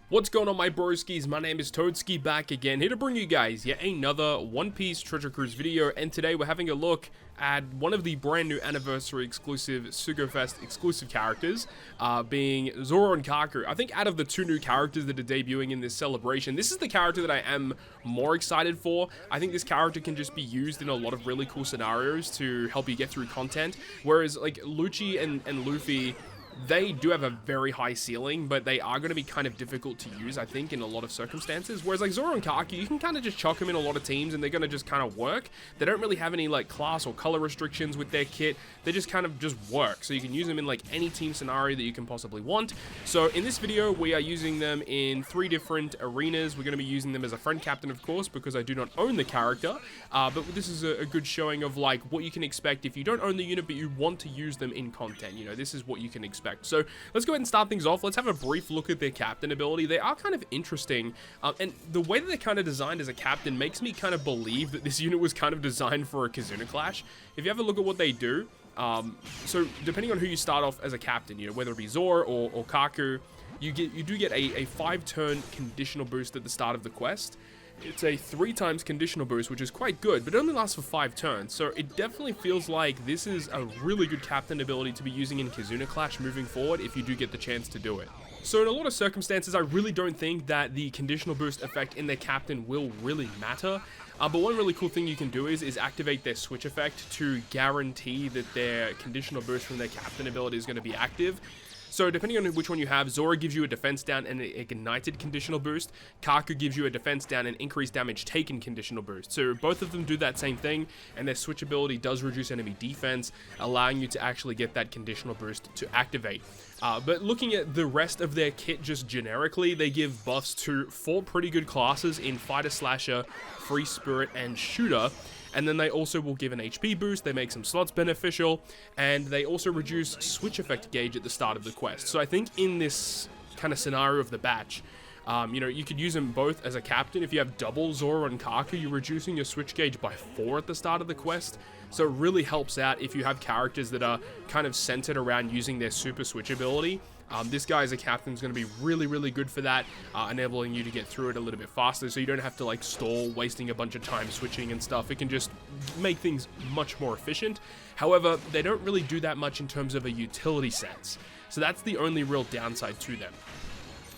What's going on, my broskies? My name is Toadski, back again, here to bring you guys yet another One Piece Treasure Cruise video, and today we're having a look at one of the brand new anniversary exclusive SugoFest exclusive characters, being Zoro and Kaku. I think out of the two new characters that are debuting in this celebration, this is the character that I am more excited for. I think this character can just be used in a lot of really cool scenarios to help you get through content, whereas like Lucci and Luffy, they do have a very high ceiling, but they are going to be kind of difficult to use, I think, in a lot of circumstances. Whereas like Zoro and Kaku, you can kind of just chuck them in a lot of teams and they're going to just kind of work. They don't really have any like class or color restrictions with their kit. They just kind of just work. So you can use them in like any team scenario that you can possibly want. So in this video, we are using them in 3 different arenas. We're going to be using them as a friend captain, of course, because I do not own the character. But this is a good showing of like what you can expect if you don't own the unit, but you want to use them in content. You know, this is what you can expect. So let's go ahead and start things off. Let's have a brief look at their captain ability. They are kind of interesting, and the way that they're kind of designed as a captain makes me kind of believe that this unit was kind of designed for a Kizuna clash. If you have a look at what they do, so depending on who you start off as a captain, you know, whether it be Zoro or Kaku, you do get a 5-turn conditional boost at the start of the quest. It's a 3 times conditional boost, which is quite good, but it only lasts for 5 turns, so it definitely feels like this is a really good captain ability to be using in Kizuna Clash moving forward if you do get the chance to do it. So in a lot of circumstances, I really don't think that the conditional boost effect in their captain will really matter. But one really cool thing you can do is activate their switch effect to guarantee that their conditional boost from their captain ability is going to be active. So depending on which one you have, Zoro gives you a defense down and an ignited conditional boost. Kaku gives you a defense down and increased damage taken conditional boost. So both of them do that same thing, and their switch ability does reduce enemy defense, allowing you to actually get that conditional boost to activate. But looking at the rest of their kit just generically, they give buffs to 4 pretty good classes in Fighter Slasher, Free Spirit, and Shooter. And then they also will give an HP boost, they make some slots beneficial, and they also reduce switch effect gauge at the start of the quest. So I think in this kind of scenario of the batch, you know, you could use them both as a captain. If you have double Zoro and Kaku, you're reducing your switch gauge by 4 at the start of the quest. So it really helps out if you have characters that are kind of centered around using their super switch ability. This guy as a captain is going to be really good for that, enabling you to get through it a little bit faster, so you don't have to like stall, wasting a bunch of time switching and stuff. It can just make things much more efficient. However, they don't really do that much in terms of a utility sense, so that's the only real downside to them.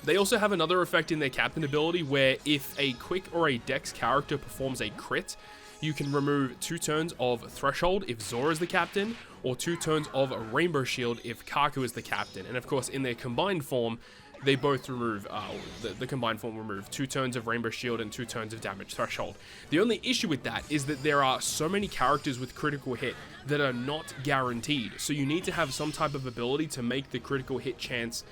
They also have another effect in their captain ability where if a quick or a dex character performs a crit, you can remove 2 turns of Threshold if Zoro is the captain, or 2 turns of Rainbow Shield if Kaku is the captain. And of course, in their combined form, they both remove, the combined form remove 2 turns of Rainbow Shield and 2 turns of Damage Threshold. The only issue with that is that there are so many characters with critical hit that are not guaranteed. So you need to have some type of ability to make the critical hit chance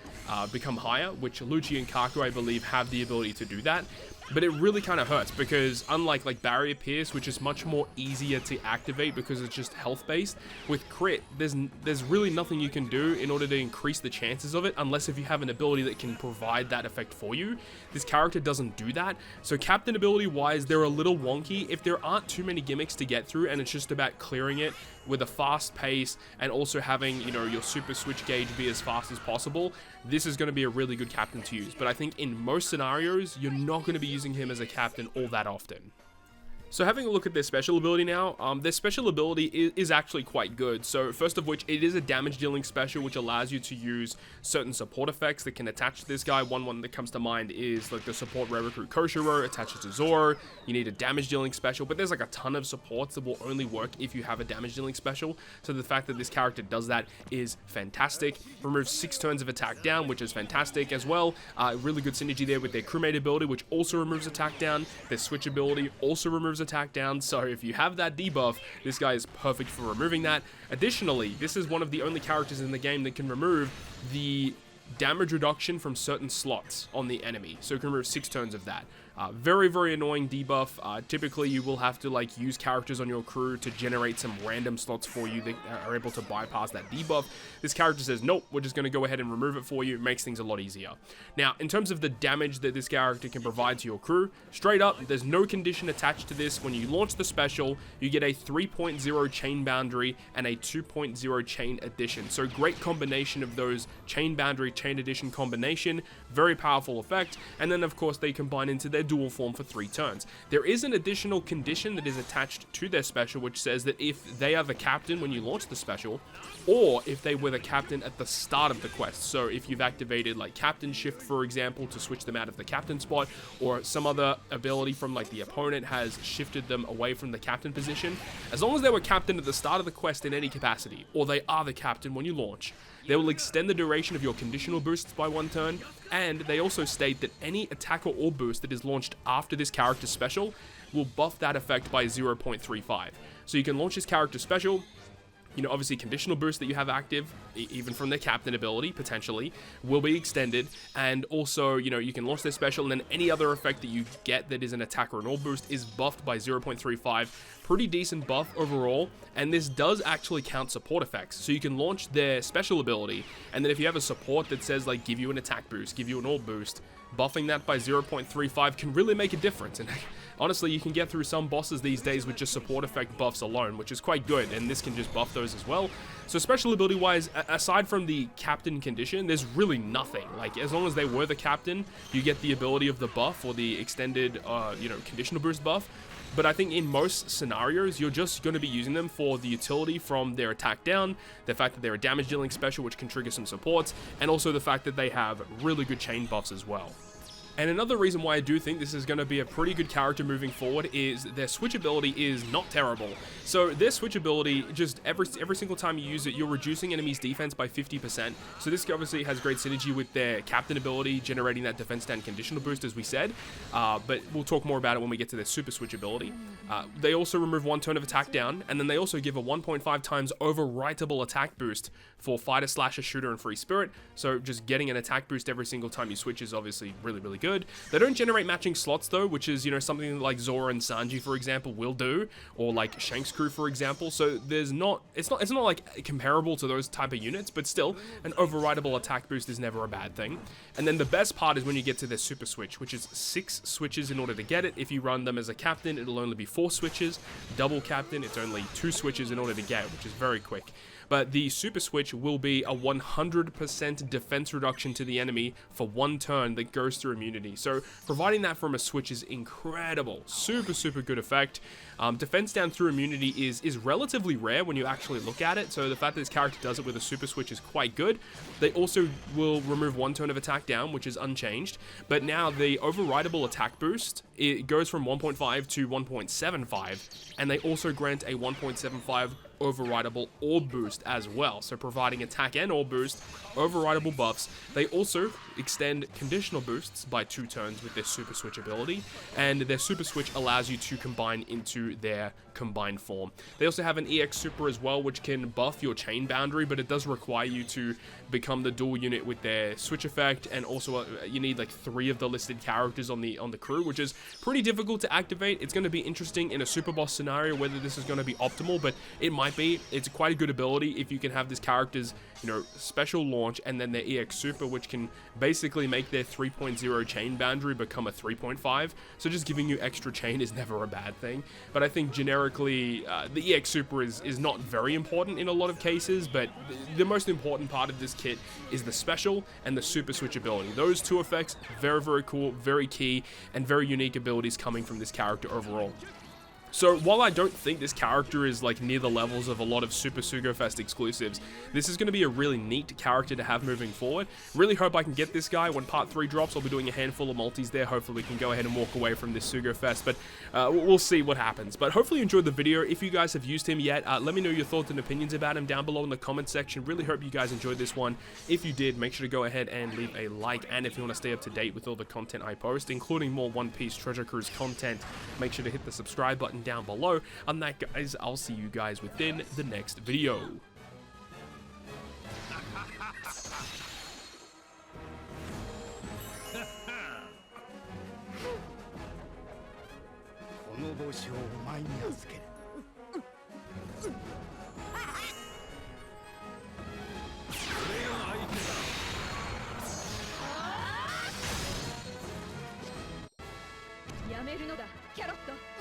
become higher, which Lucci and Kaku, I believe, have the ability to do that. But it really kind of hurts because unlike like Barrier Pierce, which is much more easier to activate because it's just health based, with crit, there's really nothing you can do in order to increase the chances of it unless if you have an ability that can provide that effect for you. This character doesn't do that. So captain ability wise, they're a little wonky. If there aren't too many gimmicks to get through and it's just about clearing it with a fast pace and also having, you know, your super switch gauge be as fast as possible, this is going to be a really good captain to use. But I think in most scenarios, you're not going to be using him as a captain all that often. So having a look at their special ability now, their special ability is actually quite good. So first of which, it is a damage dealing special, which allows you to use certain support effects that can attach to this guy. One that comes to mind is like the support rare recruit Koshiro attaches to Zoro. You need a damage dealing special, but there's like a ton of supports that will only work if you have a damage dealing special. So the fact that this character does that is fantastic. Removes 6 turns of attack down, which is fantastic as well. Really good synergy there with their crewmate ability, which also removes attack down. Their switch ability also removes attack down, so if you have that debuff, this guy is perfect for removing that. Additionally, this is one of the only characters in the game that can remove the damage reduction from certain slots on the enemy. So it can remove 6 turns of that. Very, very annoying debuff. Typically, you will have to like use characters on your crew to generate some random slots for you that are able to bypass that debuff. This character says, nope, we're just going to go ahead and remove it for you. It makes things a lot easier. Now, in terms of the damage that this character can provide to your crew, straight up, there's no condition attached to this. When you launch the special, you get a 3.0 chain boundary and a 2.0 chain addition. So great combination of those chain boundary, chain addition combination. Very powerful effect. And then, of course, they combine into their dual form for 3 turns. There is an additional condition that is attached to their special, which says that if they are the captain when you launch the special, or if they were the captain at the start of the quest. So if you've activated like captain shift, for example, to switch them out of the captain spot, or some other ability from like the opponent has shifted them away from the captain position, as long as they were captain at the start of the quest in any capacity, or they are the captain when you launch, they will extend the duration of your conditional boosts by 1 turn, and they also state that any attack or orb boost that is launched after this character's special will buff that effect by 0.35. So you can launch this character special, you know, obviously conditional boost that you have active, even from their captain ability, potentially, will be extended, and also, you know, you can launch their special, and then any other effect that you get that is an attack or an orb boost is buffed by 0.35. Pretty decent buff overall, and this does actually count support effects. So you can launch their special ability, and then if you have a support that says like give you an attack boost, give you an orb boost, buffing that by 0.35 can really make a difference. And honestly, you can get through some bosses these days with just support effect buffs alone, which is quite good, and this can just buff those as well. So special ability wise, aside from the captain condition, there's really nothing. Like, as long as they were the captain, you get the ability of the buff or the extended you know, conditional boost buff. But I think in most scenarios, you're just going to be using them for the utility from their attack down, the fact that they're a damage dealing special, which can trigger some supports, and also the fact that they have really good chain buffs as well. And another reason why I do think this is going to be a pretty good character moving forward is their switch ability is not terrible. So their switch ability, just every single time you use it, you're reducing enemies' defense by 50%. So this obviously has great synergy with their captain ability, generating that defense down conditional boost, as we said. But we'll talk more about it when we get to their super switch ability. They also remove 1 turn of attack down, and then they also give a 1.5 times overwritable attack boost for fighter, slasher, shooter, and free spirit. So just getting an attack boost every single time you switch is obviously really, really good. They don't generate matching slots though, which is, you know, something like Zoro and Sanji, for example, will do, or like Shanks' crew, for example. So there's not, it's not like comparable to those type of units, but still, an overridable attack boost is never a bad thing. And then the best part is when you get to their super switch, which is 6 switches in order to get it. If you run them as a captain, it'll only be 4 switches. Double captain, it's only 2 switches in order to get it, which is very quick. But the super switch will be a 100% defense reduction to the enemy for 1 turn that goes through immunity. So providing that from a switch is incredible. Super, super good effect. Defense down through immunity is relatively rare when you actually look at it. So the fact that this character does it with a super switch is quite good. They also will remove 1 turn of attack down, which is unchanged. But now the overridable attack boost, it goes from 1.5 to 1.75. And they also grant a 1.75 overridable orb boost as well, so providing attack and orb boost, overridable buffs. They also extend conditional boosts by 2 turns with their super switch ability, and their super switch allows you to combine into their combined form. They also have an EX super as well, which can buff your chain boundary, but it does require you to become the dual unit with their switch effect, and also you need like 3 of the listed characters on the crew, which is pretty difficult to activate. It's going to be interesting in a super boss scenario whether this is going to be optimal, but it might be. It's quite a good ability if you can have this character's, you know, special launch and then their EX super, which can basically make their 3.0 chain boundary become a 3.5. So just giving you extra chain is never a bad thing. But I think generically the EX super is not very important in a lot of cases, but the most important part of this kit is the special and the super switch ability. Those 2 effects, very, very cool, very key, and very unique abilities coming from this character overall. So while I don't think this character is like near the levels of a lot of Super Sugo Fest exclusives, this is going to be a really neat character to have moving forward. Really hope I can get this guy when part 3 drops. I'll be doing a handful of multis there. Hopefully we can go ahead and walk away from this Sugo Fest, but we'll see what happens. But hopefully you enjoyed the video. If you guys have used him yet, let me know your thoughts and opinions about him down below in the comment section. Really hope you guys enjoyed this one. If you did, make sure to go ahead and leave a like, and if you want to stay up to date with all the content I post, including more One Piece Treasure Cruise content, make sure to hit the subscribe button down below. On that, guys, I'll see you guys within the next video. 少子をお前に預ける。俺が相手だ。やめるのだ、キャロット。